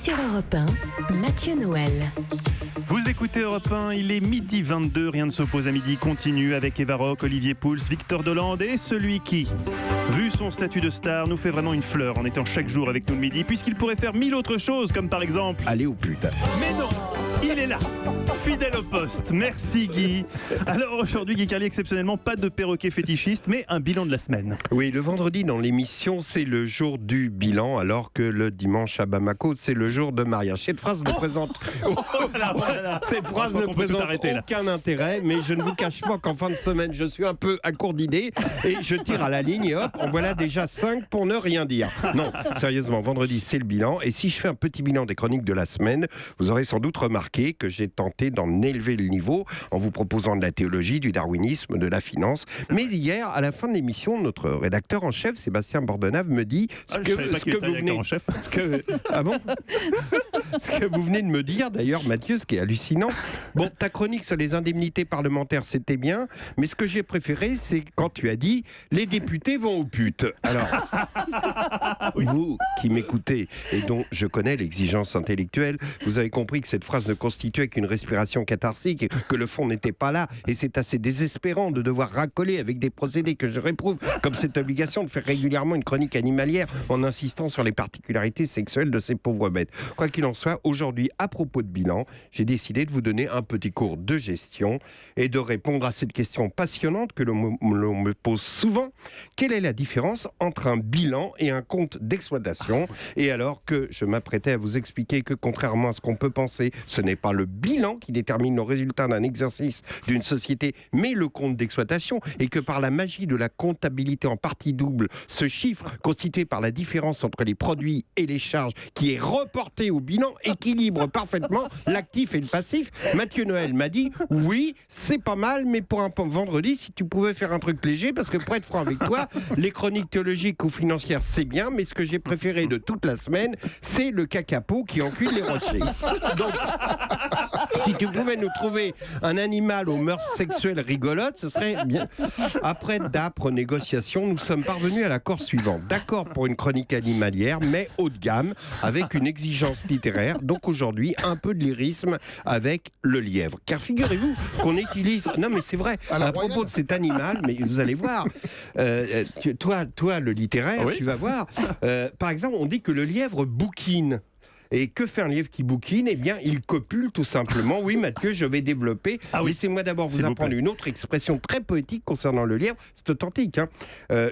sur Europe 1, Mathieu Noël. Vous écoutez Europe 1, il est 12h22, rien ne s'oppose à midi, continue avec Eva Rock, Olivier Pouls, Victor Dolande et celui qui, vu son statut de star, nous fait vraiment une fleur en étant chaque jour avec nous le midi, puisqu'il pourrait faire 1000 autres choses, comme par exemple... Allez au pute. Mais non, il est là, fidèle au poste. Merci Guy. Alors aujourd'hui, Guy Carlier, exceptionnellement, pas de perroquet fétichiste, mais un bilan de la semaine. Oui, le vendredi dans l'émission, c'est le jour du bilan, alors que le dimanche à Bamako, c'est le jour de mariage. Cette phrase ne présente... Cette phrase ne présente aucun intérêt, mais je ne vous cache pas qu'en fin de semaine, je suis un peu à court d'idées et je tire à la ligne et hop, en voilà déjà 5 pour ne rien dire. Non, sérieusement, vendredi, c'est le bilan. Et si je fais un petit bilan des chroniques de la semaine, vous aurez sans doute remarqué que j'ai tenté d'en élever le niveau en vous proposant de la théologie, du darwinisme, de la finance. Mais hier, à la fin de l'émission, notre rédacteur en chef, Sébastien Bordenave, me dit ce que vous venez de me dire, d'ailleurs, Mathieu, ce qui est hallucinant. Bon, ta chronique sur les indemnités parlementaires, c'était bien, mais ce que j'ai préféré, c'est quand tu as dit « les députés vont aux putes ». Alors, vous qui m'écoutez et dont je connais l'exigence intellectuelle, vous avez compris que cette phrase ne constituait qu'une respiration catharsique, que le fond n'était pas là, et c'est assez désespérant de devoir racoler avec des procédés que je réprouve, comme cette obligation de faire régulièrement une chronique animalière en insistant sur les particularités sexuelles de ces pauvres bêtes. Quoi qu'il en soit, aujourd'hui, à propos de bilan, j'ai décidé de vous donner un petit cours de gestion et de répondre à cette question passionnante que l'on me pose souvent. Quelle est la différence entre un bilan et un compte d'exploitation ? Et alors que je m'apprêtais à vous expliquer que, contrairement à ce qu'on peut penser, ce n'est pas le bilan qui détermine le résultat d'un exercice d'une société, mais le compte d'exploitation, et que par la magie de la comptabilité en partie double, ce chiffre, constitué par la différence entre les produits et les charges, qui est reporté au bilan, équilibre parfaitement l'actif et le passif. Mathieu Noël m'a dit « Oui, c'est pas mal, mais pour un vendredi, si tu pouvais faire un truc léger, parce que pour être franc avec toi, les chroniques théologiques ou financières, c'est bien, mais ce que j'ai préféré de toute la semaine, c'est le cacapo qui encule les rochers. » Donc, si tu pouvais nous trouver un animal aux mœurs sexuelles rigolotes, ce serait bien. Après d'âpres négociations, nous sommes parvenus à l'accord suivant. D'accord pour une chronique animalière, mais haut de gamme, avec une exigence littéraire. Donc aujourd'hui, un peu de lyrisme avec le lièvre. Car figurez-vous qu'on utilise... Non mais c'est vrai, à propos de cet animal, mais vous allez voir, toi le littéraire, oui. Tu vas voir, par exemple, on dit que le lièvre bouquine. Et que fait un lièvre qui bouquine ? Eh bien, il copule tout simplement. Oui, Mathieu, je vais développer. Laissez-moi d'abord vous apprendre une autre expression très poétique concernant le lièvre. C'est authentique.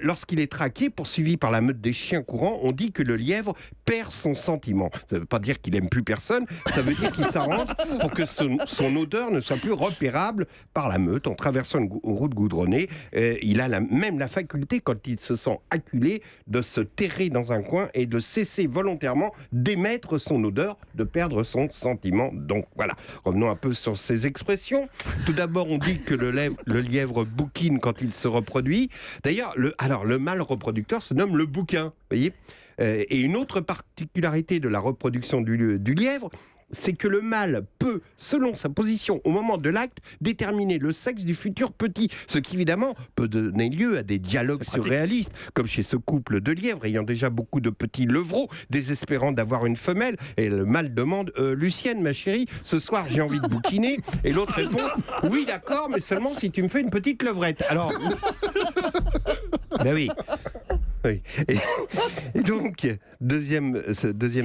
Lorsqu'il est traqué, poursuivi par la meute des chiens courants, on dit que le lièvre perd son sentiment. Ça ne veut pas dire qu'il n'aime plus personne. Ça veut dire qu'il s'arrange pour que son odeur ne soit plus repérable par la meute. En traversant une route goudronnée, il a même la faculté, quand il se sent acculé, de se terrer dans un coin et de cesser volontairement d'émettre son odeur, de perdre son sentiment. Donc voilà, revenons un peu sur ces expressions. Tout d'abord, on dit que le lièvre bouquine quand il se reproduit. D'ailleurs, le mâle reproducteur se nomme le bouquin, voyez. Et une autre particularité de la reproduction du lièvre, c'est que le mâle peut, selon sa position au moment de l'acte, déterminer le sexe du futur petit, ce qui évidemment peut donner lieu à des dialogues surréalistes, comme chez ce couple de lièvres ayant déjà beaucoup de petits levreaux, désespérant d'avoir une femelle, et le mâle demande « Lucienne, ma chérie, ce soir j'ai envie de bouquiner », et l'autre répond « Oui, d'accord, mais seulement si tu me fais une petite levrette. » Alors, ben oui. Oui. Et donc, deuxième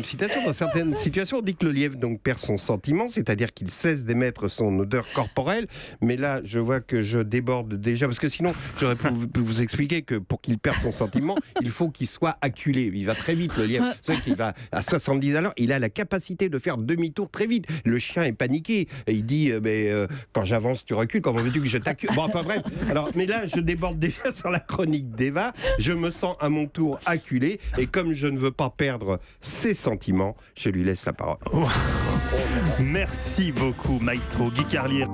citation, dans certaines situations, on dit que le lièvre donc perd son sentiment, c'est-à-dire qu'il cesse d'émettre son odeur corporelle. Mais là, je vois que je déborde déjà, parce que sinon, j'aurais pu vous expliquer que pour qu'il perde son sentiment, il faut qu'il soit acculé. Il va très vite, le lièvre. C'est vrai qu'il va à 70 à l'heure. Il a la capacité de faire demi-tour très vite. Le chien est paniqué. Et il dit, quand j'avance, tu recules. Comment veux-tu que je t'accule ? Bon, enfin bref. Alors, mais là, je déborde déjà sur la chronique d'Eva. Je me sens à mon tour acculé, et comme je ne veux pas perdre ses sentiments, je lui laisse la parole. Merci beaucoup, maestro Guy Carlier.